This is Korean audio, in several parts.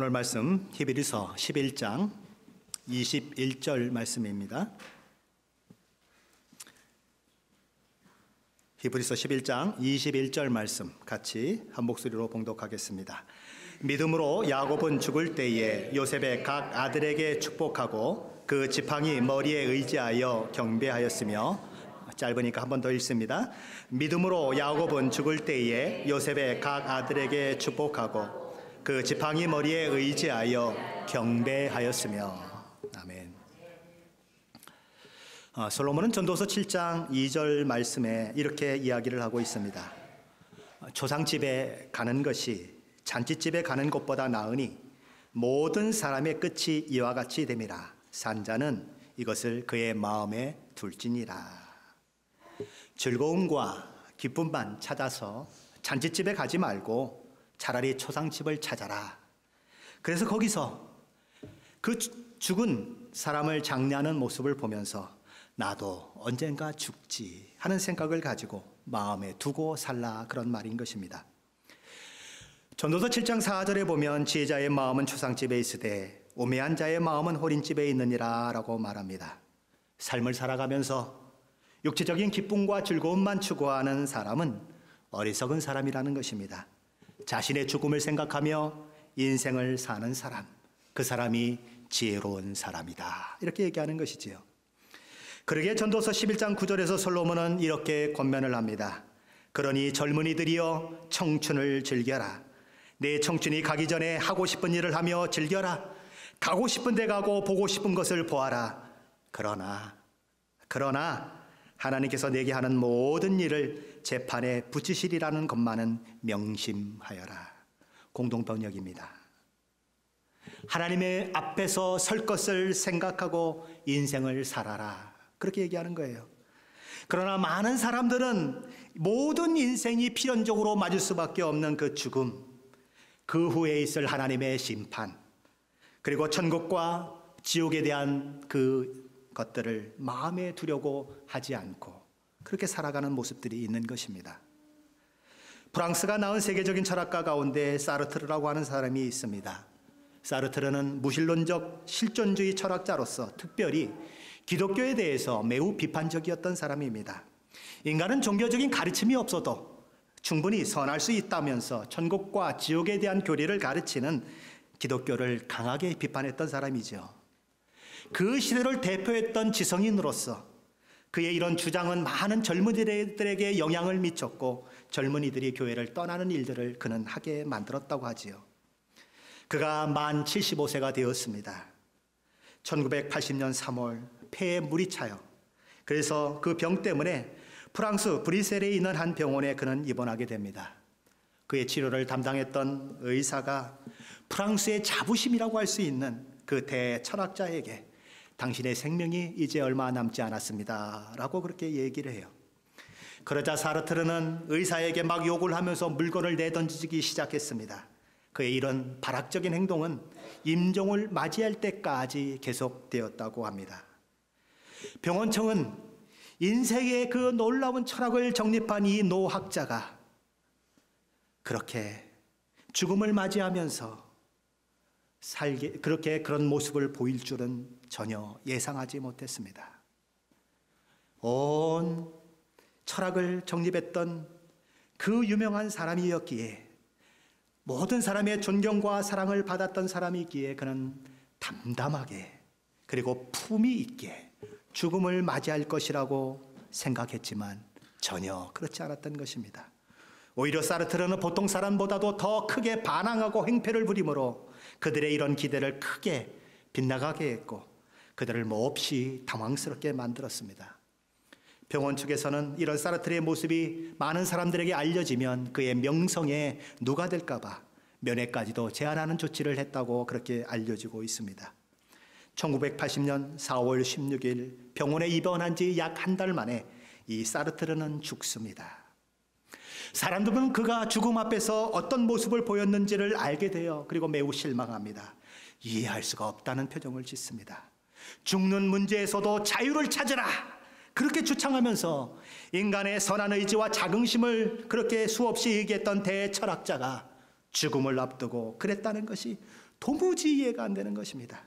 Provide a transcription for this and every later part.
오늘 말씀 히브리서 11장 21절 말씀입니다. 히브리서 11장 21절 말씀 같이 한 목소리로 봉독하겠습니다. 믿음으로 야곱은 죽을 때에 요셉의 각 아들에게 축복하고 그 지팡이 머리에 의지하여 경배하였으며, 짧으니까 한 번 더 읽습니다. 믿음으로 야곱은 죽을 때에 요셉의 각 아들에게 축복하고 그 지팡이 머리에 의지하여 경배하였으며. 아멘. 솔로몬은 전도서 7장 2절 말씀에 이렇게 이야기를 하고 있습니다. 조상집에 가는 것이 잔치집에 가는 것보다 나으니 모든 사람의 끝이 이와 같이 됨이라. 산자는 이것을 그의 마음에 둘지니라. 즐거움과 기쁨만 찾아서 잔치집에 가지 말고 차라리 초상집을 찾아라. 그래서 거기서 그 죽은 사람을 장례하는 모습을 보면서 나도 언젠가 죽지 하는 생각을 가지고 마음에 두고 살라, 그런 말인 것입니다. 전도서 7장 4절에 보면 지혜자의 마음은 초상집에 있으되 우매한 자의 마음은 호린집에 있느니라 라고 말합니다. 삶을 살아가면서 육체적인 기쁨과 즐거움만 추구하는 사람은 어리석은 사람이라는 것입니다. 자신의 죽음을 생각하며 인생을 사는 사람, 그 사람이 지혜로운 사람이다, 이렇게 얘기하는 것이지요. 그러기에 전도서 11장 9절에서 솔로몬은 이렇게 권면을 합니다. 그러니 젊은이들이여 청춘을 즐겨라. 내 청춘이 가기 전에 하고 싶은 일을 하며 즐겨라. 가고 싶은 데 가고 보고 싶은 것을 보아라. 그러나 하나님께서 내게 하는 모든 일을 재판에 붙이시리라는 것만은 명심하여라. 공동번역입니다. 하나님의 앞에서 설 것을 생각하고 인생을 살아라, 그렇게 얘기하는 거예요. 그러나 많은 사람들은 모든 인생이 필연적으로 맞을 수밖에 없는 그 죽음, 그 후에 있을 하나님의 심판, 그리고 천국과 지옥에 대한 그 것들을 마음에 두려고 하지 않고 그렇게 살아가는 모습들이 있는 것입니다. 프랑스가 낳은 세계적인 철학가 가운데 사르트르라고 하는 사람이 있습니다. 사르트르는 무신론적 실존주의 철학자로서 특별히 기독교에 대해서 매우 비판적이었던 사람입니다. 인간은 종교적인 가르침이 없어도 충분히 선할 수 있다면서 천국과 지옥에 대한 교리를 가르치는 기독교를 강하게 비판했던 사람이죠. 그 시대를 대표했던 지성인으로서 그의 이런 주장은 많은 젊은이들에게 영향을 미쳤고 젊은이들이 교회를 떠나는 일들을 그는 하게 만들었다고 하지요. 그가 만 75세가 되었습니다. 1980년 3월 폐에 물이 차요. 그래서 그 병 때문에 프랑스 브뤼셀에 있는 한 병원에 그는 입원하게 됩니다. 그의 치료를 담당했던 의사가 프랑스의 자부심이라고 할 수 있는 그 대철학자에게 당신의 생명이 이제 얼마 남지 않았습니다 라고 그렇게 얘기를 해요. 그러자 사르트르는 의사에게 막 욕을 하면서 물건을 내던지기 시작했습니다. 그의 이런 발악적인 행동은 임종을 맞이할 때까지 계속되었다고 합니다. 병원청은 인생의 그 놀라운 철학을 정립한 이 노학자가 그렇게 죽음을 맞이하면서 그런 모습을 보일 줄은 전혀 예상하지 못했습니다. 온 철학을 정립했던 그 유명한 사람이었기에, 모든 사람의 존경과 사랑을 받았던 사람이기에 그는 담담하게 그리고 품위 있게 죽음을 맞이할 것이라고 생각했지만 전혀 그렇지 않았던 것입니다. 오히려 사르트르는 보통 사람보다도 더 크게 반항하고 행패를 부림으로 그들의 이런 기대를 크게 빗나가게 했고 그들을 몹시 당황스럽게 만들었습니다. 병원 측에서는 이런 사르트르의 모습이 많은 사람들에게 알려지면 그의 명성에 누가 될까 봐 면회까지도 제한하는 조치를 했다고 그렇게 알려지고 있습니다. 1980년 4월 16일 병원에 입원한 지 약 한 달 만에 이 사르트르는 죽습니다. 사람들은 그가 죽음 앞에서 어떤 모습을 보였는지를 알게 되어 그리고 매우 실망합니다. 이해할 수가 없다는 표정을 짓습니다. 죽는 문제에서도 자유를 찾으라, 그렇게 주창하면서 인간의 선한 의지와 자긍심을 그렇게 수없이 얘기했던 대철학자가 죽음을 앞두고 그랬다는 것이 도무지 이해가 안 되는 것입니다.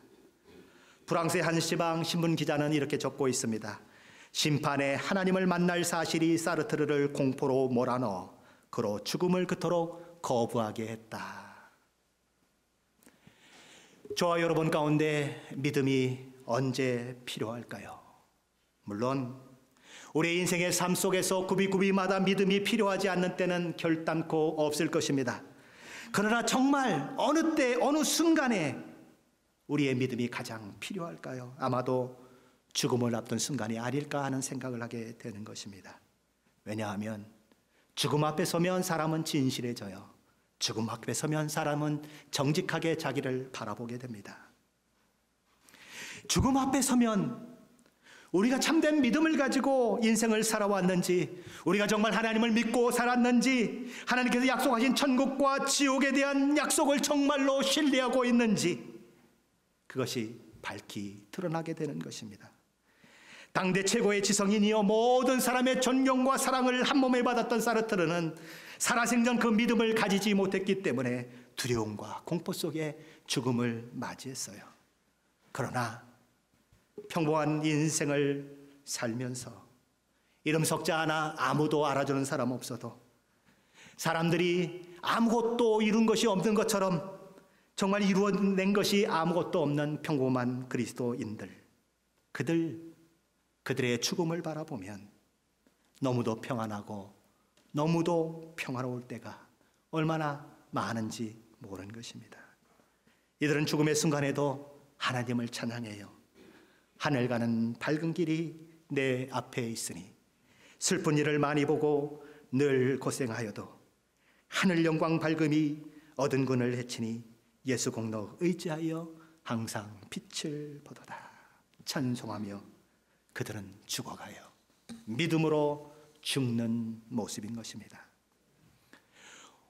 프랑스의 한 시방 신문 기자는 이렇게 적고 있습니다. 심판에 하나님을 만날 사실이 사르트르를 공포로 몰아넣어 그로 죽음을 그토록 거부하게 했다. 저와 여러분 가운데 믿음이 언제 필요할까요? 물론 우리 인생의 삶 속에서 구비구비마다 믿음이 필요하지 않는 때는 결단코 없을 것입니다. 그러나 정말 어느 때 어느 순간에 우리의 믿음이 가장 필요할까요? 아마도 죽음을 앞둔 순간이 아닐까 하는 생각을 하게 되는 것입니다. 왜냐하면 죽음 앞에 서면 사람은 진실해져요. 죽음 앞에 서면 사람은 정직하게 자기를 바라보게 됩니다. 죽음 앞에 서면 우리가 참된 믿음을 가지고 인생을 살아왔는지, 우리가 정말 하나님을 믿고 살았는지, 하나님께서 약속하신 천국과 지옥에 대한 약속을 정말로 신뢰하고 있는지, 그것이 밝히 드러나게 되는 것입니다. 당대 최고의 지성인이여 모든 사람의 존경과 사랑을 한 몸에 받았던 사르트르는 살아생전 그 믿음을 가지지 못했기 때문에 두려움과 공포 속에 죽음을 맞이했어요. 그러나 평범한 인생을 살면서 이름 석자 하나 아무도 알아주는 사람 없어도, 사람들이 아무것도 이룬 것이 없는 것처럼 정말 이루어낸 것이 아무것도 없는 평범한 그리스도인들, 그들의 죽음을 바라보면 너무도 평안하고 너무도 평화로울 때가 얼마나 많은지 모르는 것입니다. 이들은 죽음의 순간에도 하나님을 찬양해요. 하늘 가는 밝은 길이 내 앞에 있으니 슬픈 일을 많이 보고 늘 고생하여도 하늘 영광 밝음이 얻은 군을 해치니 예수 공로 의지하여 항상 빛을 보도다. 찬송하며 그들은 죽어가요. 믿음으로 죽는 모습인 것입니다.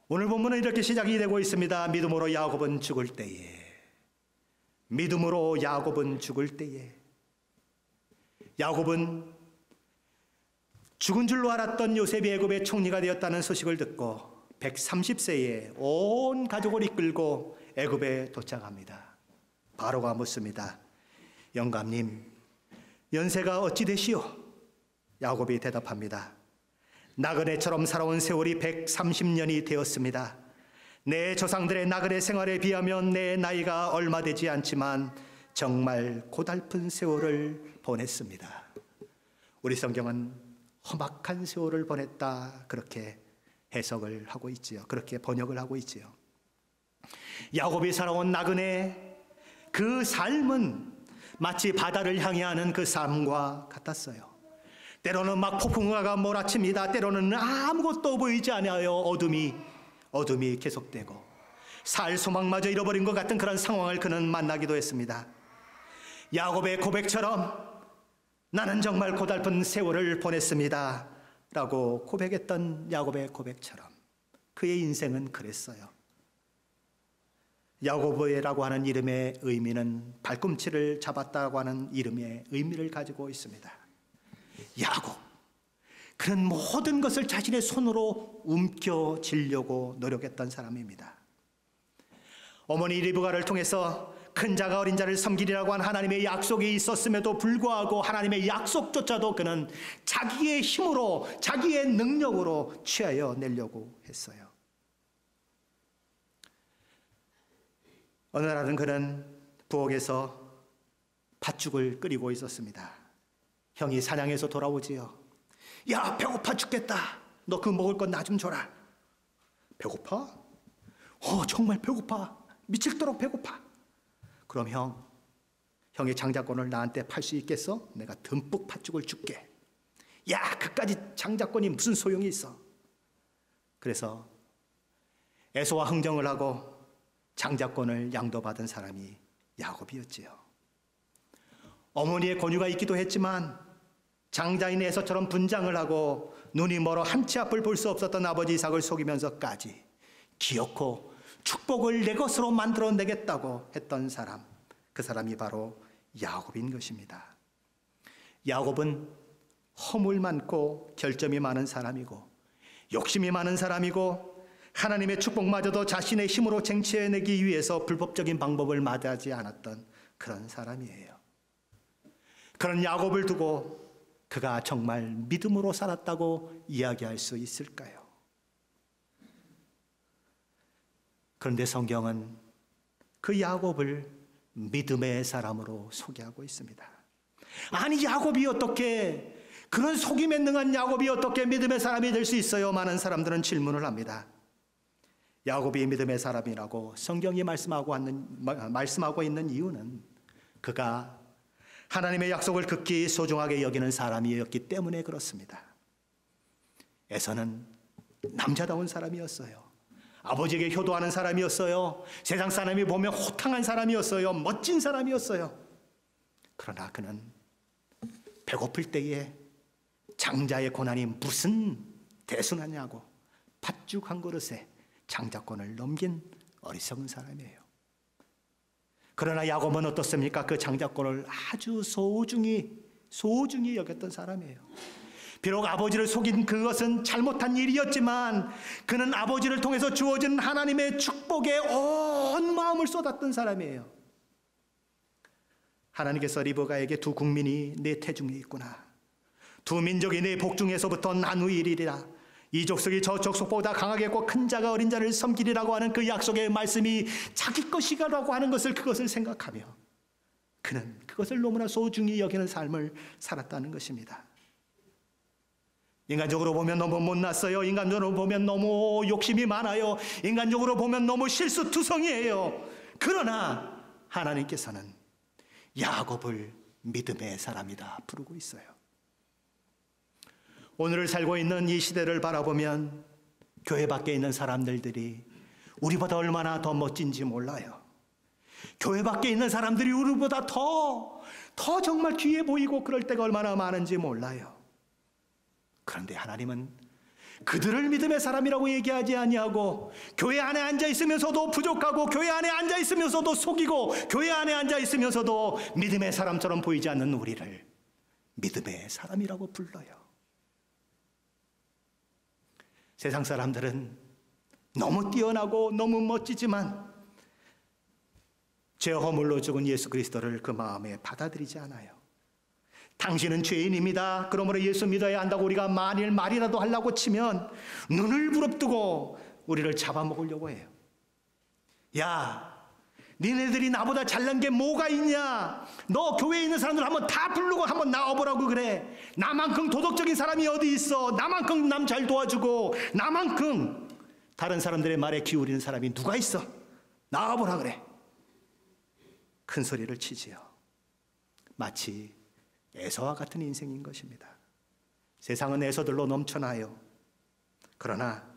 오늘 본문은 이렇게 시작이 되고 있습니다. 믿음으로 야곱은 죽을 때에, 믿음으로 야곱은 죽을 때에. 야곱은 죽은 줄로 알았던 요셉이 애굽의 총리가 되었다는 소식을 듣고 130세에 온 가족을 이끌고 애굽에 도착합니다. 바로가 묻습니다. 영감님, 연세가 어찌 되시오? 야곱이 대답합니다. 나그네처럼 살아온 세월이 130년이 되었습니다. 내 조상들의 나그네 생활에 비하면 내 나이가 얼마 되지 않지만 정말 고달픈 세월을 보냈습니다. 우리 성경은 험악한 세월을 보냈다, 그렇게 해석을 하고 있지요. 그렇게 번역을 하고 있지요. 야곱이 살아온 나그네 그 삶은 마치 바다를 향해 하는 그 삶과 같았어요. 때로는 막 폭풍우가 몰아칩니다. 때로는 아무것도 보이지 않아요. 어둠이 계속되고 살 소망마저 잃어버린 것 같은 그런 상황을 그는 만나기도 했습니다. 야곱의 고백처럼 나는 정말 고달픈 세월을 보냈습니다 라고 고백했던 야곱의 고백처럼 그의 인생은 그랬어요. 야곱이라고 하는 이름의 의미는 발꿈치를 잡았다고 하는 이름의 의미를 가지고 있습니다. 야곱, 그는 모든 것을 자신의 손으로 움켜쥐려고 노력했던 사람입니다. 어머니 리브가를 통해서 큰 자가 어린 자를 섬기리라고 한 하나님의 약속이 있었음에도 불구하고 하나님의 약속조차도 그는 자기의 힘으로, 자기의 능력으로 취하여 내려고 했어요. 어느 날은 그는 부엌에서 팥죽을 끓이고 있었습니다. 형이 사냥해서 돌아오지요. 야, 배고파 죽겠다. 너 그 먹을 건 나 좀 줘라. 배고파? 정말 배고파. 미칠도록 배고파. 그럼 형의 장자권을 나한테 팔 수 있겠어? 내가 듬뿍 팥죽을 줄게. 야, 그까지 장자권이 무슨 소용이 있어? 그래서 애소와 흥정을 하고 장자권을 양도받은 사람이 야곱이었지요. 어머니의 권유가 있기도 했지만 장자인 에서처럼 분장을 하고 눈이 멀어 한치 앞을 볼 수 없었던 아버지 이삭을 속이면서까지 기어코 축복을 내 것으로 만들어내겠다고 했던 사람, 그 사람이 바로 야곱인 것입니다. 야곱은 허물 많고 결점이 많은 사람이고 욕심이 많은 사람이고 하나님의 축복마저도 자신의 힘으로 쟁취해내기 위해서 불법적인 방법을 마다하지 않았던 그런 사람이에요. 그런 야곱을 두고 그가 정말 믿음으로 살았다고 이야기할 수 있을까요? 그런데 성경은 그 야곱을 믿음의 사람으로 소개하고 있습니다. 아니, 야곱이 어떻게, 그런 속임에 능한 야곱이 어떻게 믿음의 사람이 될 수 있어요? 많은 사람들은 질문을 합니다. 야곱이 믿음의 사람이라고 성경이 말씀하고 있는 이유는 그가 하나님의 약속을 극히 소중하게 여기는 사람이었기 때문에 그렇습니다. 에서는 남자다운 사람이었어요. 아버지에게 효도하는 사람이었어요. 세상 사람이 보면 호탕한 사람이었어요. 멋진 사람이었어요. 그러나 그는 배고플 때에 장자의 고난이 무슨 대순하냐고 팥죽 한 그릇에 장자권을 넘긴 어리석은 사람이에요. 그러나 야곱은 어떻습니까? 그 장자권을 아주 소중히 여겼던 사람이에요. 비록 아버지를 속인 그것은 잘못한 일이었지만 그는 아버지를 통해서 주어진 하나님의 축복에 온 마음을 쏟았던 사람이에요. 하나님께서 리브가에게 두 국민이 내 태중에 있구나, 두 민족이 내 복중에서부터 나누이리라, 이 족속이 저 족속보다 강하게 고 큰 자가 어린 자를 섬기리라고 하는 그 약속의 말씀이 자기 것이라고 하는 그것을 생각하며 그는 그것을 너무나 소중히 여기는 삶을 살았다는 것입니다. 인간적으로 보면 너무 못났어요. 인간적으로 보면 너무 욕심이 많아요. 인간적으로 보면 너무 실수투성이에요. 그러나 하나님께서는 야곱을 믿음의 사람이다 부르고 있어요. 오늘을 살고 있는 이 시대를 바라보면 교회 밖에 있는 사람들이 우리보다 얼마나 더 멋진지 몰라요. 교회 밖에 있는 사람들이 우리보다 더 정말 귀해 보이고 그럴 때가 얼마나 많은지 몰라요. 그런데 하나님은 그들을 믿음의 사람이라고 얘기하지 아니하고 교회 안에 앉아 있으면서도 부족하고 교회 안에 앉아 있으면서도 속이고 교회 안에 앉아 있으면서도 믿음의 사람처럼 보이지 않는 우리를 믿음의 사람이라고 불러요. 세상 사람들은 너무 뛰어나고 너무 멋지지만 죄 허물로 죽은 예수 그리스도를 그 마음에 받아들이지 않아요. 당신은 죄인입니다. 그러므로 예수 믿어야 한다고 우리가 만일 말이라도 하려고 치면 눈을 부릅뜨고 우리를 잡아먹으려고 해요. 야, 니네들이 나보다 잘난 게 뭐가 있냐? 너 교회에 있는 사람들 한번 다 부르고 한번 나와보라고 그래. 나만큼 도덕적인 사람이 어디 있어? 나만큼 남 잘 도와주고 나만큼 다른 사람들의 말에 기울이는 사람이 누가 있어? 나와보라 그래. 큰 소리를 치지요. 마치 에서와 같은 인생인 것입니다. 세상은 에서들로 넘쳐나요. 그러나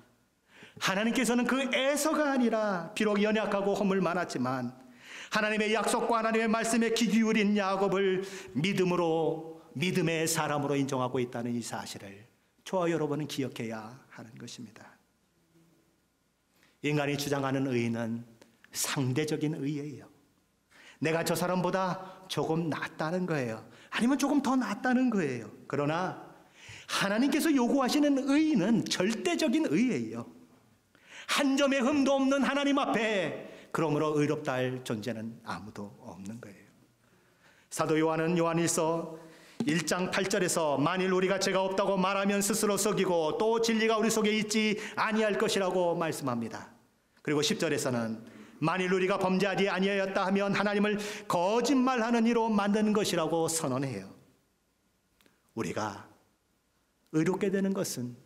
하나님께서는 그 에서가 아니라 비록 연약하고 허물 많았지만 하나님의 약속과 하나님의 말씀에 귀 기울인 야곱을 믿음의 사람으로 인정하고 있다는 이 사실을 저와 여러분은 기억해야 하는 것입니다. 인간이 주장하는 의는 상대적인 의예요. 내가 저 사람보다 조금 낫다는 거예요. 아니면 조금 더 낫다는 거예요. 그러나 하나님께서 요구하시는 의는 절대적인 의예요. 한 점의 흠도 없는 하나님 앞에 그러므로 의롭다 할 존재는 아무도 없는 거예요. 사도 요한은 요한일서 1장 8절에서 만일 우리가 죄가 없다고 말하면 스스로 속이고 또 진리가 우리 속에 있지 아니할 것이라고 말씀합니다. 그리고 10절에서는 만일 우리가 범죄하지 아니하였다 하면 하나님을 거짓말하는 이로 만드는 것이라고 선언해요. 우리가 의롭게 되는 것은,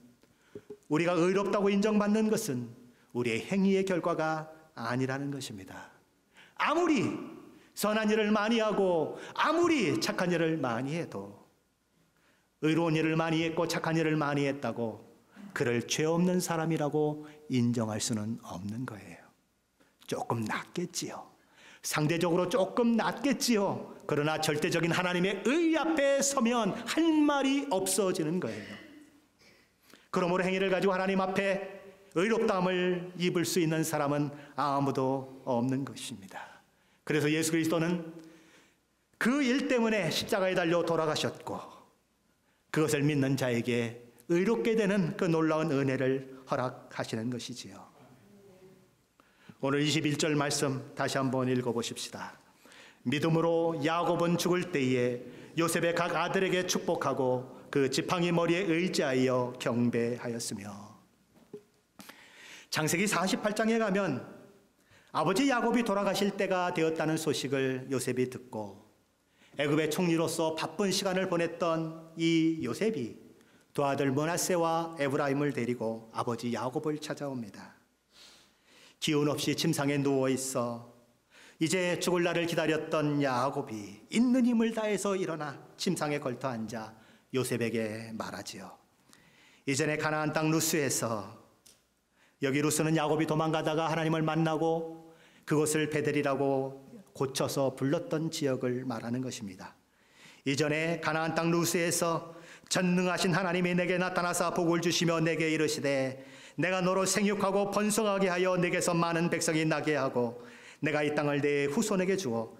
우리가 의롭다고 인정받는 것은 우리의 행위의 결과가 아니라는 것입니다. 아무리 선한 일을 많이 하고 아무리 착한 일을 많이 해도, 의로운 일을 많이 했고 착한 일을 많이 했다고 그를 죄 없는 사람이라고 인정할 수는 없는 거예요. 조금 낫겠지요. 상대적으로 조금 낫겠지요. 그러나 절대적인 하나님의 의 앞에 서면 할 말이 없어지는 거예요. 그러므로 행위를 가지고 하나님 앞에 의롭다함을 입을 수 있는 사람은 아무도 없는 것입니다. 그래서 예수 그리스도는 그 일 때문에 십자가에 달려 돌아가셨고 그것을 믿는 자에게 의롭게 되는 그 놀라운 은혜를 허락하시는 것이지요. 오늘 21절 말씀 다시 한번 읽어보십시다. 믿음으로 야곱은 죽을 때에 요셉의 각 아들에게 축복하고 그 지팡이 머리에 의지하여 경배하였으며. 창세기 48장에 가면 아버지 야곱이 돌아가실 때가 되었다는 소식을 요셉이 듣고 애굽의 총리로서 바쁜 시간을 보냈던 이 요셉이 두 아들 므낫세와 에브라임을 데리고 아버지 야곱을 찾아옵니다. 기운 없이 침상에 누워있어 이제 죽을 날을 기다렸던 야곱이 있는 힘을 다해서 일어나 침상에 걸터 앉아 요셉에게 말하지요. 이전에 가나안 땅 루스에서, 여기 루스는 야곱이 도망가다가 하나님을 만나고 그곳을 베델이라고 고쳐서 불렀던 지역을 말하는 것입니다. 이전에 가나안 땅 루스에서 전능하신 하나님이 내게 나타나사 복을 주시며 내게 이르시되 내가 너로 생육하고 번성하게 하여 내게서 많은 백성이 나게 하고 내가 이 땅을 내 후손에게 주어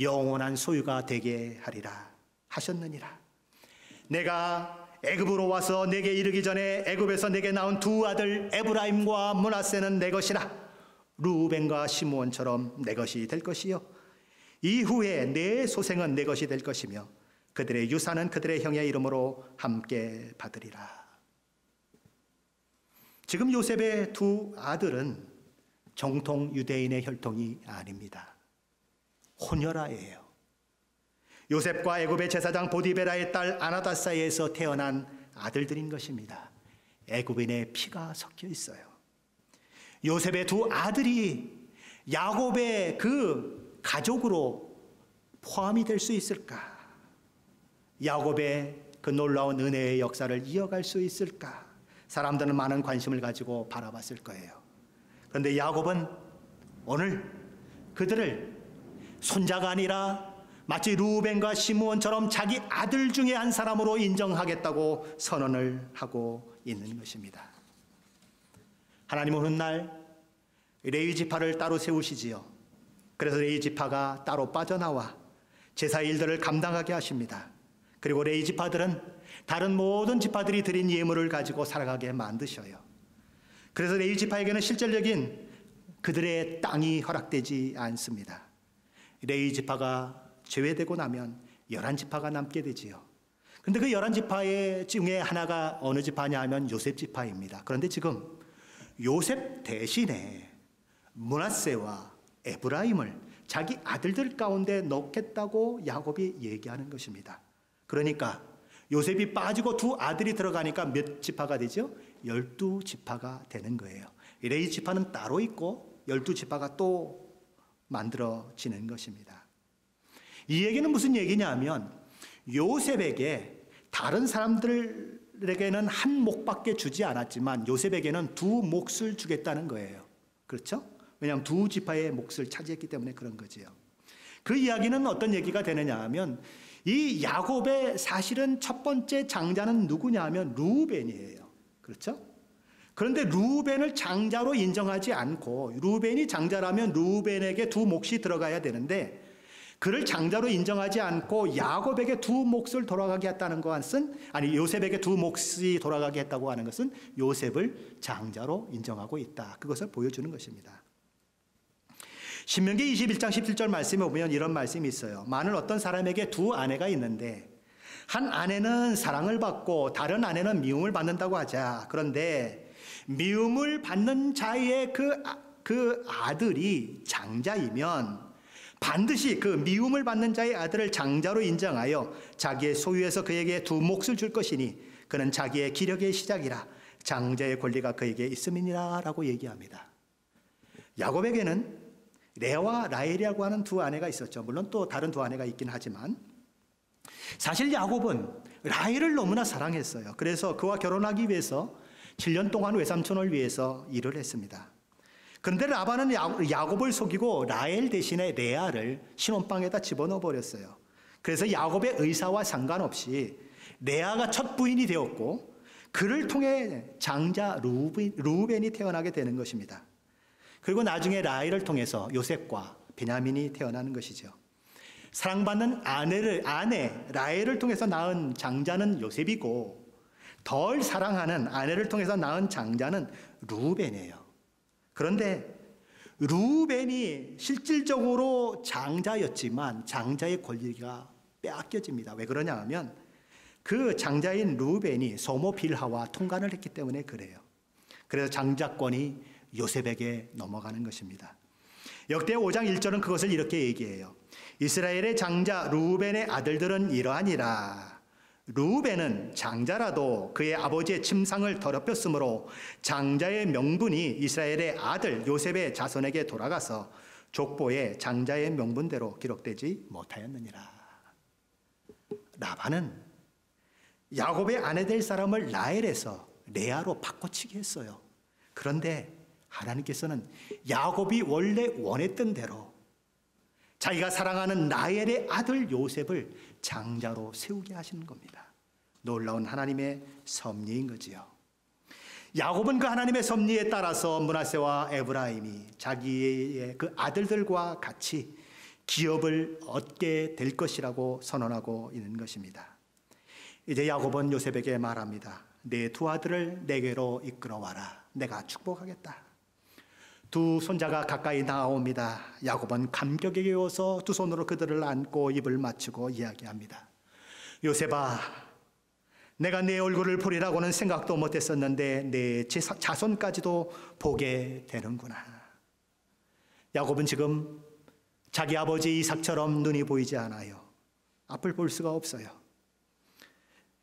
영원한 소유가 되게 하리라 하셨느니라. 내가 애굽으로 와서 내게 이르기 전에 애굽에서 내게 낳은 두 아들 에브라임과 므낫세는 내 것이라. 루벤과 시므온처럼 내 것이 될 것이요 이후에 내 소생은 내 것이 될 것이며 그들의 유산은 그들의 형의 이름으로 함께 받으리라. 지금 요셉의 두 아들은 정통 유대인의 혈통이 아닙니다. 혼혈아예요. 요셉과 애굽의 제사장 보디베라의 딸 아나다사에서 태어난 아들들인 것입니다. 애굽인의 피가 섞여 있어요. 요셉의 두 아들이 야곱의 그 가족으로 포함이 될 수 있을까? 야곱의 그 놀라운 은혜의 역사를 이어갈 수 있을까? 사람들은 많은 관심을 가지고 바라봤을 거예요. 그런데 야곱은 오늘 그들을 손자가 아니라 마치 루벤과 시므온처럼 자기 아들 중에 한 사람으로 인정하겠다고 선언을 하고 있는 것입니다. 하나님은 훗날 레위 지파를 따로 세우시지요. 그래서 레위 지파가 따로 빠져나와 제사 일들을 감당하게 하십니다. 그리고 레위 지파들은 다른 모든 지파들이 드린 예물을 가지고 살아가게 만드셔요. 그래서 레위 지파에게는 실질적인 그들의 땅이 허락되지 않습니다. 레위 지파가 제외되고 나면 11지파가 남게 되지요. 그런데 그 11지파 중에 하나가 어느 지파냐 하면 요셉 지파입니다. 그런데 지금 요셉 대신에 므낫세와 에브라임을 자기 아들들 가운데 넣겠다고 야곱이 얘기하는 것입니다. 그러니까 요셉이 빠지고 두 아들이 들어가니까 몇 지파가 되죠? 12지파가 되는 거예요. 레위 지파는 따로 있고 12지파가 또 만들어지는 것입니다. 이 얘기는 무슨 얘기냐 하면 요셉에게 다른 사람들에게는 한 몫밖에 주지 않았지만 요셉에게는 두 몫을 주겠다는 거예요. 그렇죠? 왜냐하면 두 지파의 몫을 차지했기 때문에 그런 거지요. 그 이야기는 어떤 얘기가 되느냐 하면 이 야곱의 사실은 첫 번째 장자는 누구냐 하면 루벤이에요. 그렇죠? 그런데 루벤을 장자로 인정하지 않고 루벤이 장자라면 루벤에게 두 몫이 들어가야 되는데 그를 장자로 인정하지 않고 야곱에게 두 몫을 돌아가게 했다는 것은, 아니 요셉에게 두 몫이 돌아가게 했다고 하는 것은 요셉을 장자로 인정하고 있다. 그것을 보여주는 것입니다. 신명기 21장 17절 말씀에 보면 이런 말씀이 있어요. 만일 어떤 사람에게 두 아내가 있는데 한 아내는 사랑을 받고 다른 아내는 미움을 받는다고 하자. 그런데 미움을 받는 자의 그 아들이 장자이면 반드시 그 미움을 받는 자의 아들을 장자로 인정하여 자기의 소유에서 그에게 두 몫을 줄 것이니 그는 자기의 기력의 시작이라 장자의 권리가 그에게 있음이니라 라고 얘기합니다. 야곱에게는 레아와 라헬이라고 하는 두 아내가 있었죠. 물론 또 다른 두 아내가 있긴 하지만 사실 야곱은 라헬을 너무나 사랑했어요. 그래서 그와 결혼하기 위해서 7년 동안 외삼촌을 위해서 일을 했습니다. 그런데 라반은 야곱을 속이고 라헬 대신에 레아를 신혼방에다 집어넣어 버렸어요. 그래서 야곱의 의사와 상관없이 레아가 첫 부인이 되었고 그를 통해 장자 루벤이 태어나게 되는 것입니다. 그리고 나중에 라헬을 통해서 요셉과 베냐민이 태어나는 것이죠. 사랑받는 아내 라헬을 통해서 낳은 장자는 요셉이고 덜 사랑하는 아내를 통해서 낳은 장자는 루벤이에요. 그런데 루벤이 실질적으로 장자였지만 장자의 권리가 빼앗겨집니다. 왜 그러냐 하면 그 장자인 루벤이 소모 빌하와 통관을 했기 때문에 그래요. 그래서 장자권이 요셉에게 넘어가는 것입니다. 역대 5장 1절은 그것을 이렇게 얘기해요. 이스라엘의 장자 루벤의 아들들은 이러하니라. 루벤은 장자라도 그의 아버지의 침상을 더럽혔으므로 장자의 명분이 이스라엘의 아들 요셉의 자손에게 돌아가서 족보에 장자의 명분대로 기록되지 못하였느니라. 라반은 야곱의 아내 될 사람을 라헬에서 레아로 바꿔치기 했어요. 그런데 하나님께서는 야곱이 원래 원했던 대로 자기가 사랑하는 라헬의 아들 요셉을 장자로 세우게 하시는 겁니다. 놀라운 하나님의 섭리인 거지요. 야곱은 그 하나님의 섭리에 따라서 므낫세와 에브라임이 자기의 그 아들들과 같이 기업을 얻게 될 것이라고 선언하고 있는 것입니다. 이제 야곱은 요셉에게 말합니다. 내 두 아들을 내게로 이끌어와라. 내가 축복하겠다. 두 손자가 가까이 나옵니다. 야곱은 감격에 겨워서 두 손으로 그들을 안고 입을 맞추고 이야기합니다. 요셉아, 내가 내 얼굴을 보리라고는 생각도 못했었는데 내 자손까지도 보게 되는구나. 야곱은 지금 자기 아버지 이삭처럼 눈이 보이지 않아요. 앞을 볼 수가 없어요.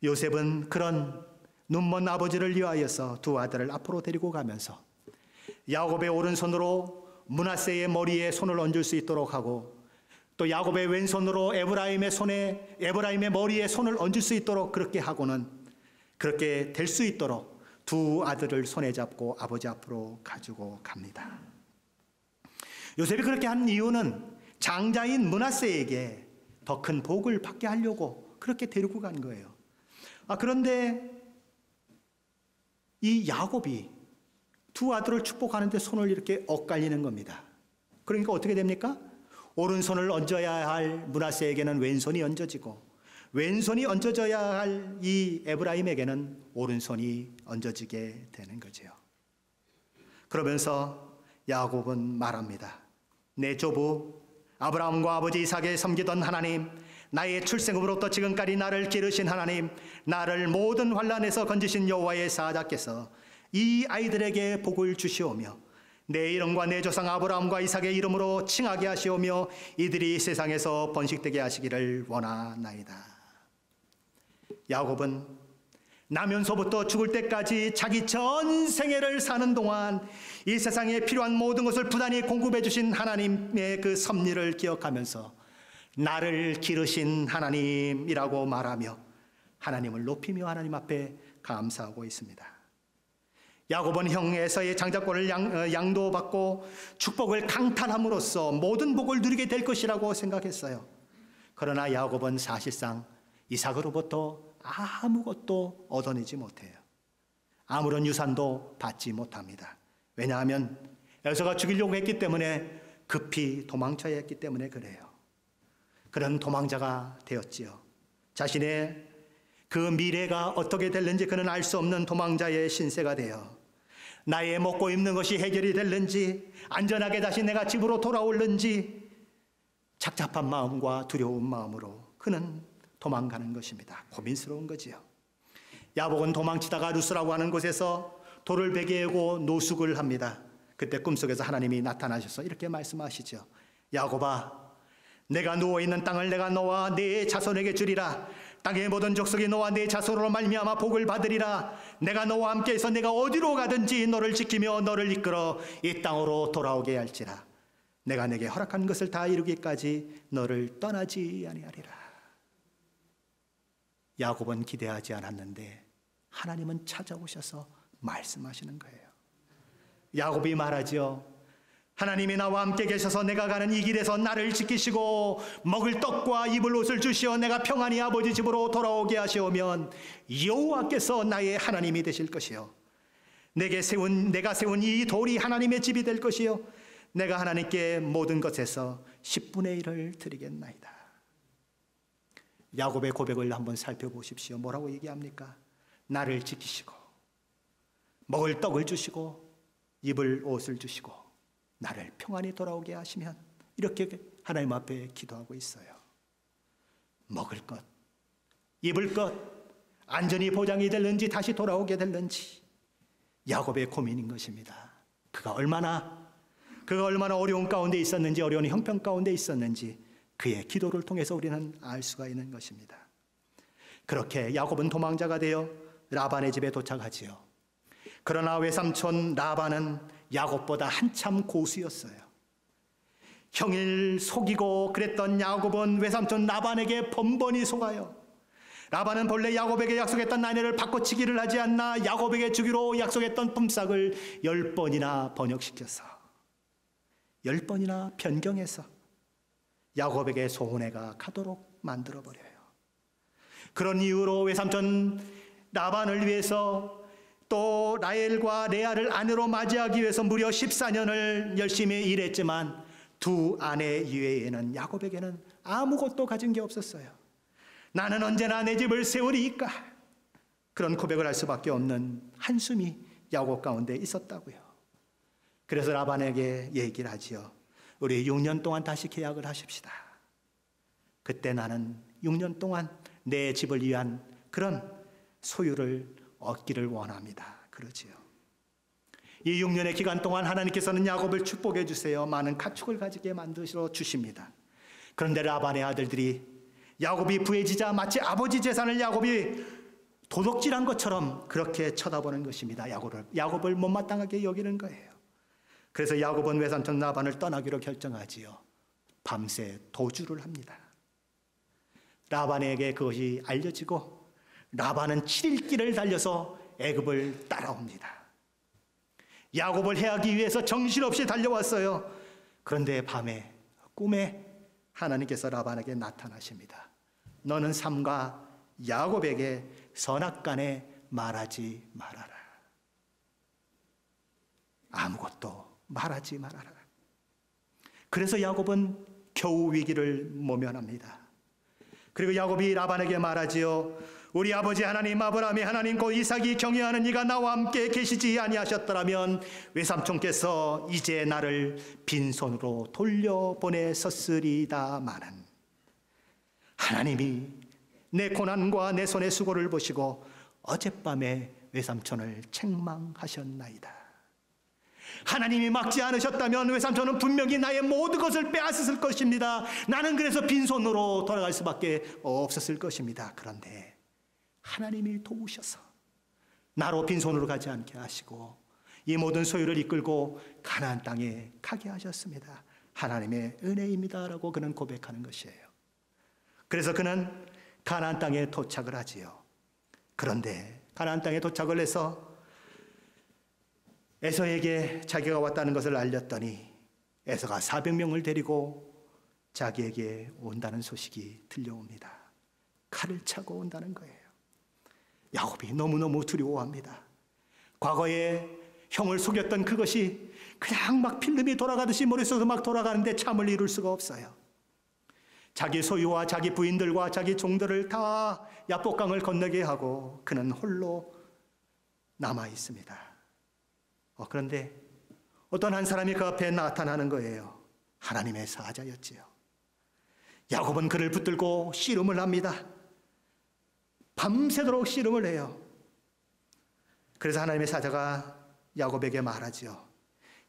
요셉은 그런 눈먼 아버지를 위하여서 두 아들을 앞으로 데리고 가면서 야곱의 오른손으로 므낫세의 머리에 손을 얹을 수 있도록 하고 또 야곱의 왼손으로 에브라임의 머리에 손을 얹을 수 있도록 그렇게 하고는 그렇게 될 수 있도록 두 아들을 손에 잡고 아버지 앞으로 가지고 갑니다. 요셉이 그렇게 한 이유는 장자인 므낫세에게 더 큰 복을 받게 하려고 그렇게 데리고 간 거예요. 그런데 이 야곱이 두 아들을 축복하는데 손을 이렇게 엇갈리는 겁니다. 그러니까 어떻게 됩니까? 오른손을 얹어야 할 므낫세에게는 왼손이 얹어지고 왼손이 얹어져야 할 이 에브라임에게는 오른손이 얹어지게 되는 거죠. 그러면서 야곱은 말합니다. 내 조부 아브라함과 아버지 이삭에 섬기던 하나님, 나의 출생으로부터 지금까지 나를 기르신 하나님, 나를 모든 환난에서 건지신 여호와의 사자께서 이 아이들에게 복을 주시오며 내 이름과 내 조상 아브라함과 이삭의 이름으로 칭하게 하시오며 이들이 세상에서 번식되게 하시기를 원하나이다. 야곱은 나면서부터 죽을 때까지 자기 전 생애를 사는 동안 이 세상에 필요한 모든 것을 부단히 공급해 주신 하나님의 그 섭리를 기억하면서 나를 기르신 하나님이라고 말하며 하나님을 높이며 하나님 앞에 감사하고 있습니다. 야곱은 형 에서의 장자권을 양도받고 축복을 강탈함으로써 모든 복을 누리게 될 것이라고 생각했어요. 그러나 야곱은 사실상 이삭으로부터 아무것도 얻어내지 못해요. 아무런 유산도 받지 못합니다. 왜냐하면 에서가 죽이려고 했기 때문에 급히 도망쳐야 했기 때문에 그래요. 그런 도망자가 되었지요. 자신의 그 미래가 어떻게 될는지 그는 알 수 없는 도망자의 신세가 되어 나의 먹고 입는 것이 해결이 될는지 안전하게 다시 내가 집으로 돌아올는지 착잡한 마음과 두려운 마음으로 그는 도망가는 것입니다. 고민스러운 거지요. 야곱은 도망치다가 루스라고 하는 곳에서 돌을 베개고 노숙을 합니다. 그때 꿈속에서 하나님이 나타나셔서 이렇게 말씀하시죠. 야곱아, 내가 누워있는 땅을 내가 너와 네 자손에게 주리라. 땅의 모든 족속이 너와 네 자손으로 말미암아 복을 받으리라. 내가 너와 함께해서 내가 어디로 가든지 너를 지키며 너를 이끌어 이 땅으로 돌아오게 할지라. 내가 내게 허락한 것을 다 이루기까지 너를 떠나지 아니하리라. 야곱은 기대하지 않았는데 하나님은 찾아오셔서 말씀하시는 거예요. 야곱이 말하죠. 하나님이 나와 함께 계셔서 내가 가는 이 길에서 나를 지키시고 먹을 떡과 입을 옷을 주시어 내가 평안히 아버지 집으로 돌아오게 하시오면 여호와께서 나의 하나님이 되실 것이요 내가 세운 이 돌이 하나님의 집이 될 것이요 내가 하나님께 모든 것에서 10분의 1을 드리겠나이다. 야곱의 고백을 한번 살펴보십시오. 뭐라고 얘기합니까? 나를 지키시고 먹을 떡을 주시고 입을 옷을 주시고 나를 평안히 돌아오게 하시면, 이렇게 하나님 앞에 기도하고 있어요. 먹을 것, 입을 것, 안전이 보장이 될는지 다시 돌아오게 될는지 야곱의 고민인 것입니다. 그가 얼마나 어려운 가운데 있었는지, 어려운 형편 가운데 있었는지 그의 기도를 통해서 우리는 알 수가 있는 것입니다. 그렇게 야곱은 도망자가 되어 라반의 집에 도착하지요. 그러나 외삼촌 라반은 야곱보다 한참 고수였어요. 형을 속이고 그랬던 야곱은 외삼촌 라반에게 번번이 속아요. 라반은 본래 야곱에게 약속했던 나귀를 바꿔치기를 하지 않나 야곱에게 주기로 약속했던 품삯을 10번이나 번역시켜서 10번이나 변경해서 야곱에게 손해가 가도록 만들어버려요. 그런 이유로 외삼촌 라반을 위해서, 또 라헬과 레아를 아내로 맞이하기 위해서 무려 14년을 열심히 일했지만 두 아내 이외에는 야곱에게는 아무것도 가진 게 없었어요. 나는 언제나 내 집을 세우리이까, 그런 고백을 할 수밖에 없는 한숨이 야곱 가운데 있었다고요. 그래서 라반에게 얘기를 하지요. 우리 6년 동안 다시 계약을 하십시다. 그때 나는 6년 동안 내 집을 위한 그런 소유를 얻기를 원합니다. 그러지요. 이 6년의 기간 동안 하나님께서는 야곱을 축복해 주세요. 많은 가축을 가지게 만드시러 주십니다. 그런데 라반의 아들들이 야곱이 부해지자 마치 아버지 재산을 야곱이 도둑질한 것처럼 그렇게 쳐다보는 것입니다. 야곱을 못마땅하게 여기는 거예요. 그래서 야곱은 외삼촌 라반을 떠나기로 결정하지요. 밤새 도주를 합니다. 라반에게 그것이 알려지고 라반은 7일 길을 달려서 애굽을 따라옵니다. 야곱을 해하기 위해서 정신없이 달려왔어요. 그런데 밤에 꿈에 하나님께서 라반에게 나타나십니다. 너는 삼가 야곱에게 선악간에 말하지 말아라. 아무것도 말하지 말아라. 그래서 야곱은 겨우 위기를 모면합니다. 그리고 야곱이 라반에게 말하지요. 우리 아버지 하나님 아브라함이 하나님 곧 이삭이 경외하는 이가 나와 함께 계시지 아니하셨더라면 외삼촌께서 이제 나를 빈손으로 돌려보내셨으리다마는 하나님이 내 고난과 내 손의 수고를 보시고 어젯밤에 외삼촌을 책망하셨나이다. 하나님이 막지 않으셨다면 외삼촌은 분명히 나의 모든 것을 빼앗았을 것입니다. 나는 그래서 빈손으로 돌아갈 수밖에 없었을 것입니다. 그런데 하나님이 도우셔서 나로 빈손으로 가지 않게 하시고 이 모든 소유를 이끌고 가나안 땅에 가게 하셨습니다. 하나님의 은혜입니다라고 그는 고백하는 것이에요. 그래서 그는 가나안 땅에 도착을 하지요. 그런데 가나안 땅에 도착을 해서 에서에게 자기가 왔다는 것을 알렸더니 에서가 400명을 데리고 자기에게 온다는 소식이 들려옵니다. 칼을 차고 온다는 거예요. 야곱이 너무너무 두려워합니다. 과거에 형을 속였던 그것이 그냥 막 필름이 돌아가듯이 머릿속에서 막 돌아가는데 참을 이룰 수가 없어요. 자기 소유와 자기 부인들과 자기 종들을 다 야복강을 건너게 하고 그는 홀로 남아 있습니다. 그런데 어떤 한 사람이 그 앞에 나타나는 거예요. 하나님의 사자였지요. 야곱은 그를 붙들고 씨름을 합니다. 밤새도록 씨름을 해요. 그래서 하나님의 사자가 야곱에게 말하지요.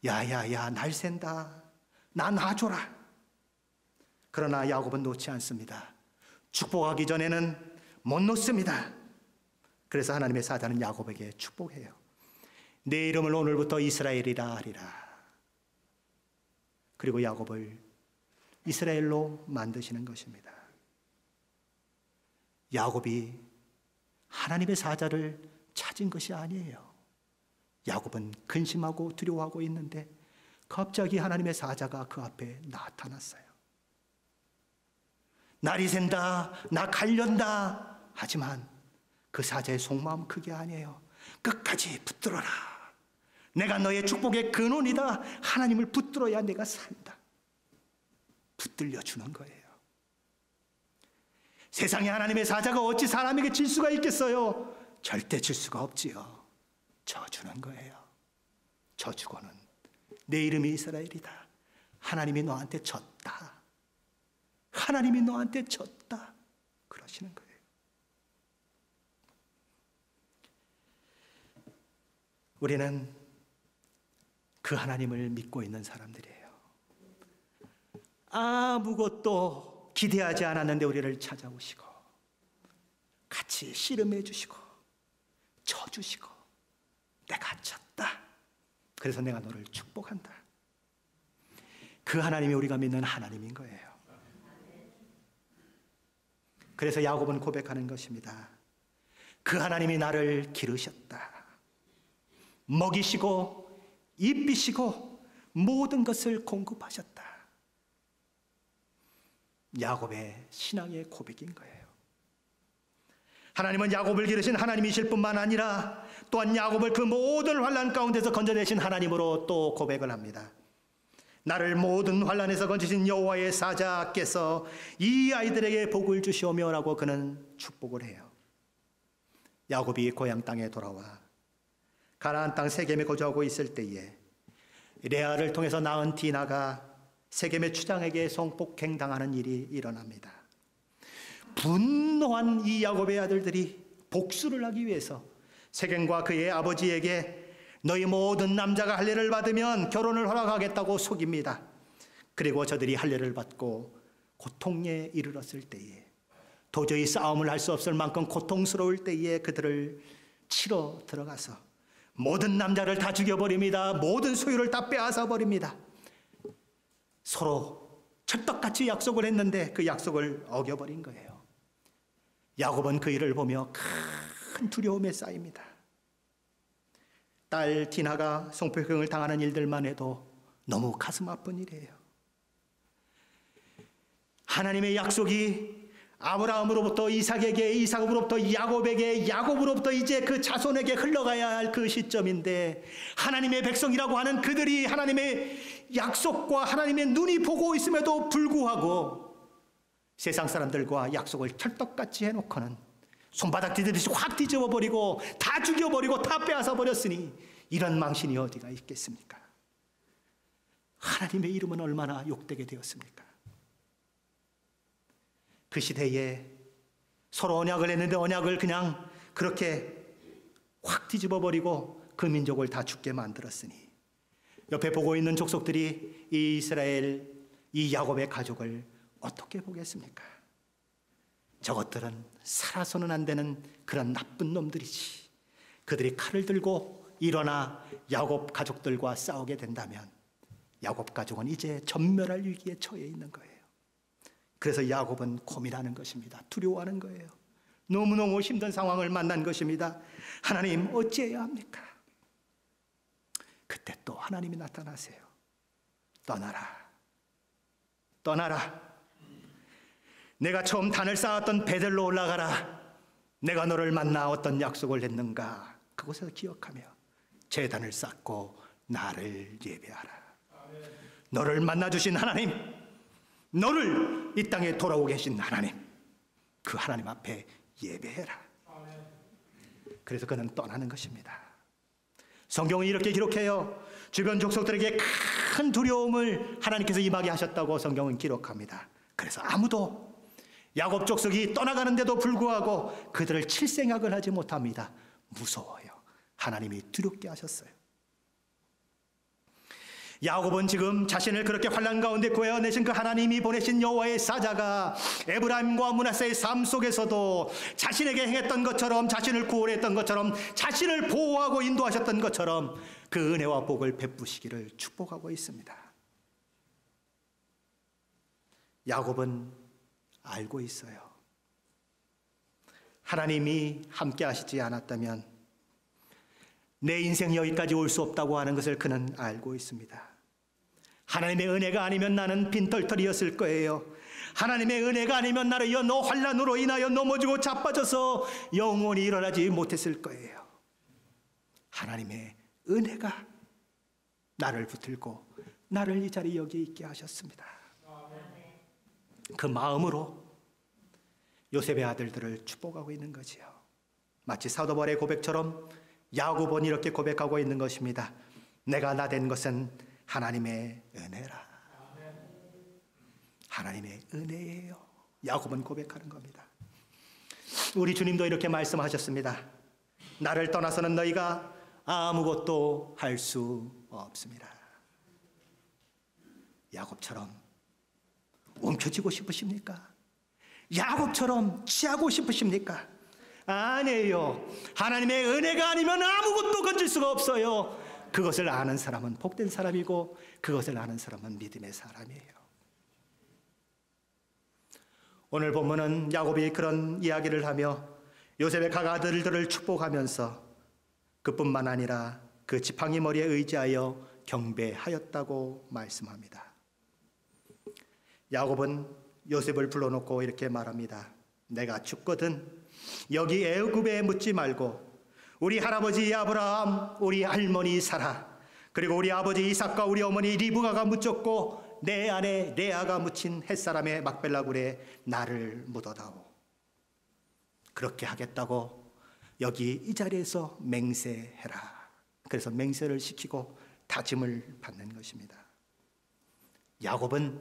야야야, 날 샌다. 나 놔줘라. 그러나 야곱은 놓지 않습니다. 축복하기 전에는 못 놓습니다. 그래서 하나님의 사자는 야곱에게 축복해요. 내 이름을 오늘부터 이스라엘이라 하리라. 그리고 야곱을 이스라엘로 만드시는 것입니다. 야곱이 하나님의 사자를 찾은 것이 아니에요. 야곱은 근심하고 두려워하고 있는데 갑자기 하나님의 사자가 그 앞에 나타났어요. 날이 샌다, 나 갈련다. 하지만 그 사자의 속마음 그게 아니에요. 끝까지 붙들어라. 내가 너의 축복의 근원이다. 하나님을 붙들어야 내가 산다. 붙들려 주는 거예요. 세상에 하나님의 사자가 어찌 사람에게 질 수가 있겠어요? 절대 질 수가 없지요. 져주는 거예요. 져주고는 내 이름이 이스라엘이다. 하나님이 너한테 졌다. 하나님이 너한테 졌다. 그러시는 거예요. 우리는 그 하나님을 믿고 있는 사람들이에요. 아무것도 기대하지 않았는데 우리를 찾아오시고 같이 씨름해 주시고 쳐주시고 내가 졌다. 그래서 내가 너를 축복한다. 그 하나님이 우리가 믿는 하나님인 거예요. 그래서 야곱은 고백하는 것입니다. 그 하나님이 나를 기르셨다. 먹이시고 입히시고 모든 것을 공급하셨다. 야곱의 신앙의 고백인 거예요. 하나님은 야곱을 기르신 하나님이실 뿐만 아니라 또한 야곱을 그 모든 환난 가운데서 건져내신 하나님으로 또 고백을 합니다. 나를 모든 환난에서 건지신 여호와의 사자께서 이 아이들에게 복을 주시오며라고 그는 축복을 해요. 야곱이 고향 땅에 돌아와 가나안 땅 세겜에 거주하고 있을 때에 레아를 통해서 낳은 디나가 세겜의 추장에게 성폭행당하는 일이 일어납니다. 분노한 이 야곱의 아들들이 복수를 하기 위해서 세겜과 그의 아버지에게 너희 모든 남자가 할례를 받으면 결혼을 허락하겠다고 속입니다. 그리고 저들이 할례를 받고 고통에 이르렀을 때에 도저히 싸움을 할 수 없을 만큼 고통스러울 때에 그들을 치러 들어가서 모든 남자를 다 죽여버립니다. 모든 소유를 다 빼앗아 버립니다. 서로 찰떡같이 약속을 했는데 그 약속을 어겨버린 거예요. 야곱은 그 일을 보며 큰 두려움에 쌓입니다. 딸 디나가 성폭행을 당하는 일들만 해도 너무 가슴 아픈 일이에요. 하나님의 약속이 아브라함으로부터 이삭에게, 이삭으로부터 야곱에게, 야곱으로부터 이제 그 자손에게 흘러가야 할 그 시점인데 하나님의 백성이라고 하는 그들이 하나님의 약속과 하나님의 눈이 보고 있음에도 불구하고 세상 사람들과 약속을 찰떡같이 해놓고는 손바닥 뒤집듯이 확 뒤집어버리고 다 죽여버리고 다 빼앗아 버렸으니 이런 망신이 어디가 있겠습니까? 하나님의 이름은 얼마나 욕되게 되었습니까? 그 시대에 서로 언약을 했는데 언약을 그냥 그렇게 확 뒤집어버리고 그 민족을 다 죽게 만들었으니 옆에 보고 있는 족속들이 이 이스라엘, 이 야곱의 가족을 어떻게 보겠습니까? 저것들은 살아서는 안 되는 그런 나쁜 놈들이지. 그들이 칼을 들고 일어나 야곱 가족들과 싸우게 된다면 야곱 가족은 이제 전멸할 위기에 처해 있는 거예요. 그래서 야곱은 고민하는 것입니다. 두려워하는 거예요. 너무너무 힘든 상황을 만난 것입니다. 하나님 어찌해야 합니까? 그때 또 하나님이 나타나세요. 떠나라. 떠나라. 내가 처음 단을 쌓았던 베델로 올라가라. 내가 너를 만나 어떤 약속을 했는가 그곳에서 기억하며 제단을 쌓고 나를 예배하라. 너를 만나주신 하나님, 너를 이 땅에 돌아오게 하신 하나님, 그 하나님 앞에 예배해라. 그래서 그는 떠나는 것입니다. 성경은 이렇게 기록해요. 주변 족속들에게 큰 두려움을 하나님께서 임하게 하셨다고 성경은 기록합니다. 그래서 아무도 야곱 족속이 떠나가는데도 불구하고 그들을 칠생약을 하지 못합니다. 무서워요. 하나님이 두렵게 하셨어요. 야곱은 지금 자신을 그렇게 환난 가운데 구해내신 그 하나님이 보내신 여호와의 사자가 에브라임과 므낫세의 삶 속에서도 자신에게 행했던 것처럼, 자신을 구원했던 것처럼, 자신을 보호하고 인도하셨던 것처럼 그 은혜와 복을 베푸시기를 축복하고 있습니다. 야곱은 알고 있어요. 하나님이 함께 하시지 않았다면 내 인생 여기까지 올 수 없다고 하는 것을 그는 알고 있습니다. 하나님의 은혜가 아니면 나는 빈털털이었을 거예요. 하나님의 은혜가 아니면 나를 너 환난으로 인하여 넘어지고 자빠져서 영원히 일어나지 못했을 거예요. 하나님의 은혜가 나를 붙들고 나를 이 자리에 여기 있게 하셨습니다. 그 마음으로 요셉의 아들들을 축복하고 있는 거지요. 마치 사도 바울의 고백처럼 야곱은 이렇게 고백하고 있는 것입니다. 내가 나된 것은 하나님의 은혜라. 하나님의 은혜예요. 야곱은 고백하는 겁니다. 우리 주님도 이렇게 말씀하셨습니다. 나를 떠나서는 너희가 아무것도 할 수 없습니다. 야곱처럼 움켜쥐고 싶으십니까? 야곱처럼 취하고 싶으십니까? 아니에요. 하나님의 은혜가 아니면 아무것도 건질 수가 없어요. 그것을 아는 사람은 복된 사람이고 그것을 아는 사람은 믿음의 사람이에요. 오늘 본문은 야곱이 그런 이야기를 하며 요셉의 각아들들을 축복하면서 그뿐만 아니라 그 지팡이 머리에 의지하여 경배하였다고 말씀합니다. 야곱은 요셉을 불러놓고 이렇게 말합니다. 내가 죽거든 여기 애굽에 묻지 말고 우리 할아버지 아브라함, 우리 할머니 사라, 그리고 우리 아버지 이삭과 우리 어머니 리브가가 묻혔고 내 아내 레아가 묻힌 햇사람의 막벨라굴에 나를 묻어다오. 그렇게 하겠다고 여기 이 자리에서 맹세해라. 그래서 맹세를 시키고 다짐을 받는 것입니다. 야곱은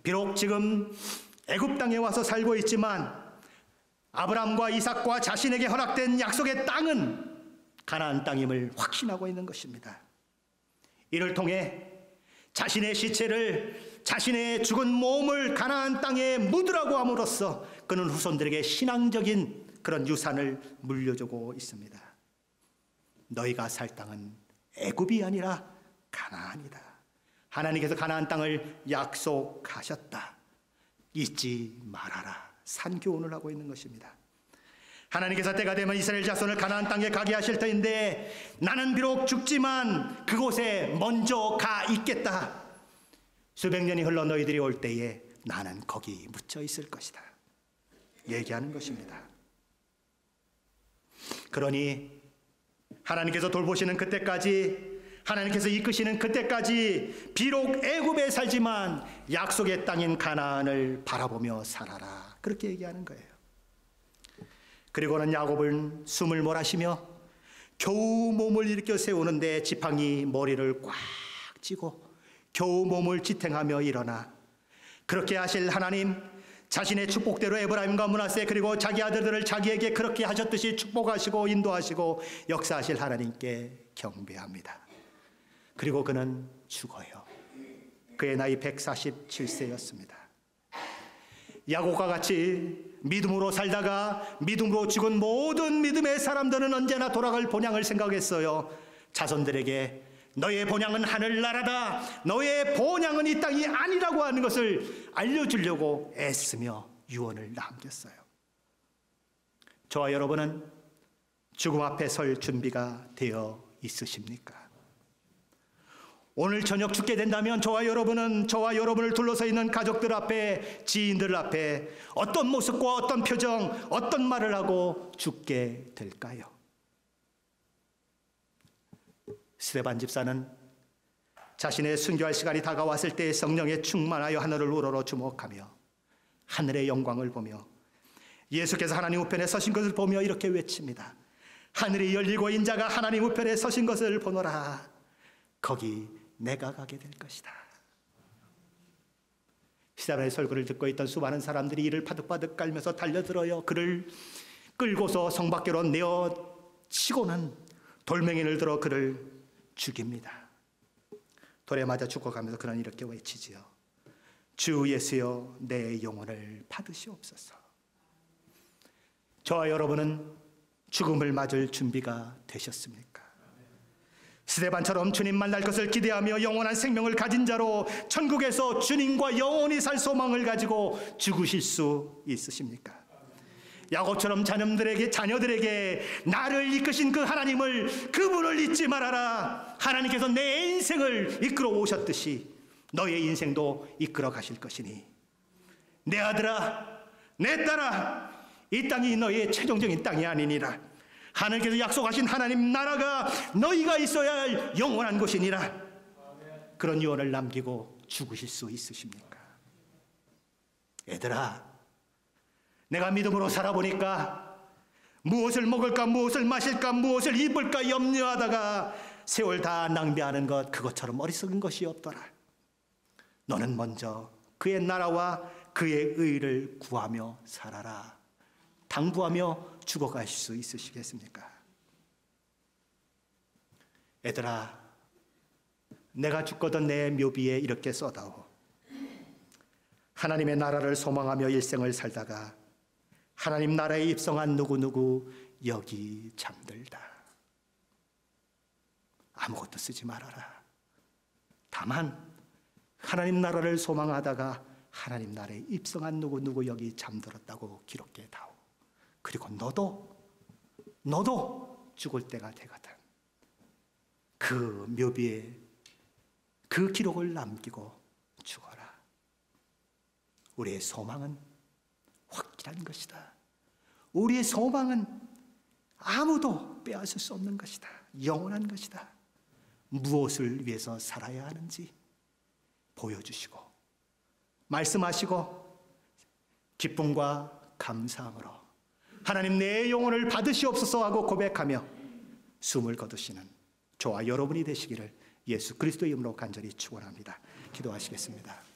비록 지금 애굽 땅에 와서 살고 있지만 아브라함과 이삭과 자신에게 허락된 약속의 땅은 가나안 땅임을 확신하고 있는 것입니다. 이를 통해 자신의 시체를, 자신의 죽은 몸을 가나안 땅에 묻으라고 함으로써 그는 후손들에게 신앙적인 그런 유산을 물려주고 있습니다. 너희가 살 땅은 애굽이 아니라 가나안이다. 하나님께서 가나안 땅을 약속하셨다. 잊지 말아라. 산교훈을 하고 있는 것입니다. 하나님께서 때가 되면 이스라엘 자손을 가나안 땅에 가게 하실 터인데 나는 비록 죽지만 그곳에 먼저 가 있겠다. 수백 년이 흘러 너희들이 올 때에 나는 거기 묻혀 있을 것이다. 얘기하는 것입니다. 그러니 하나님께서 돌보시는 그때까지, 하나님께서 이끄시는 그때까지 비록 애굽에 살지만 약속의 땅인 가나안을 바라보며 살아라. 그렇게 얘기하는 거예요. 그리고는 야곱은 숨을 몰아쉬며 겨우 몸을 일으켜 세우는데 지팡이 머리를 꽉 쥐고 겨우 몸을 지탱하며 일어나 그렇게 하실 하나님, 자신의 축복대로 에브라임과 므낫세 그리고 자기 아들들을 자기에게 그렇게 하셨듯이 축복하시고 인도하시고 역사하실 하나님께 경배합니다. 그리고 그는 죽어요. 그의 나이 147세였습니다. 야곱과 같이 믿음으로 살다가 믿음으로 죽은 모든 믿음의 사람들은 언제나 돌아갈 본향을 생각했어요. 자손들에게 너의 본향은 하늘나라다, 너의 본향은 이 땅이 아니라고 하는 것을 알려주려고 애쓰며 유언을 남겼어요. 저와 여러분은 죽음 앞에 설 준비가 되어 있으십니까? 오늘 저녁 죽게 된다면 저와 여러분을 둘러서 있는 가족들 앞에, 지인들 앞에 어떤 모습과 어떤 표정, 어떤 말을 하고 죽게 될까요? 스데반 집사는 자신의 순교할 시간이 다가왔을 때 성령에 충만하여 하늘을 우러러 주목하며 하늘의 영광을 보며 예수께서 하나님 우편에 서신 것을 보며 이렇게 외칩니다. 하늘이 열리고 인자가 하나님 우편에 서신 것을 보노라. 거기 내가 가게 될 것이다. 스데반의 설교를 듣고 있던 수많은 사람들이 이를 파득파득 깔면서 달려들어요. 그를 끌고서 성 밖으로 내어치고는 돌멩이를 들어 그를 죽입니다. 돌에 맞아 죽어가면서 그는 이렇게 외치지요. 주 예수여 내 영혼을 받으시옵소서. 저와 여러분은 죽음을 맞을 준비가 되셨습니까? 스데반처럼 주님 만날 것을 기대하며 영원한 생명을 가진 자로 천국에서 주님과 영원히 살 소망을 가지고 죽으실 수 있으십니까? 야곱처럼 자녀들에게 나를 이끄신 그 하나님을, 그분을 잊지 말아라. 하나님께서 내 인생을 이끌어 오셨듯이 너의 인생도 이끌어 가실 것이니 내 아들아, 내 딸아, 이 땅이 너의 최종적인 땅이 아니니라. 하나님께서 약속하신 하나님 나라가 너희가 있어야 할 영원한 곳이니라. 그런 유언을 남기고 죽으실 수 있으십니까? 얘들아, 내가 믿음으로 살아보니까 무엇을 먹을까, 무엇을 마실까, 무엇을 입을까 염려하다가 세월 다 낭비하는 것 그것처럼 어리석은 것이 없더라. 너는 먼저 그의 나라와 그의 의를 구하며 살아라. 당부하며 죽어가실 수 있으시겠습니까? 얘들아, 내가 죽거든 내 묘비에 이렇게 써다오. 하나님의 나라를 소망하며 일생을 살다가 하나님 나라에 입성한 누구누구 여기 잠들다. 아무것도 쓰지 말아라. 다만 하나님 나라를 소망하다가 하나님 나라에 입성한 누구누구 여기 잠들었다고 기록해 다오. 그리고 너도 죽을 때가 되거든. 그 묘비에 그 기록을 남기고 죽어라. 우리의 소망은 확실한 것이다. 우리의 소망은 아무도 빼앗을 수 없는 것이다. 영원한 것이다. 무엇을 위해서 살아야 하는지 보여주시고 말씀하시고 기쁨과 감사함으로 하나님 내 영혼을 받으시옵소서 하고 고백하며 숨을 거두시는 저와 여러분이 되시기를 예수 그리스도의 이름으로 간절히 축원합니다. 기도하시겠습니다.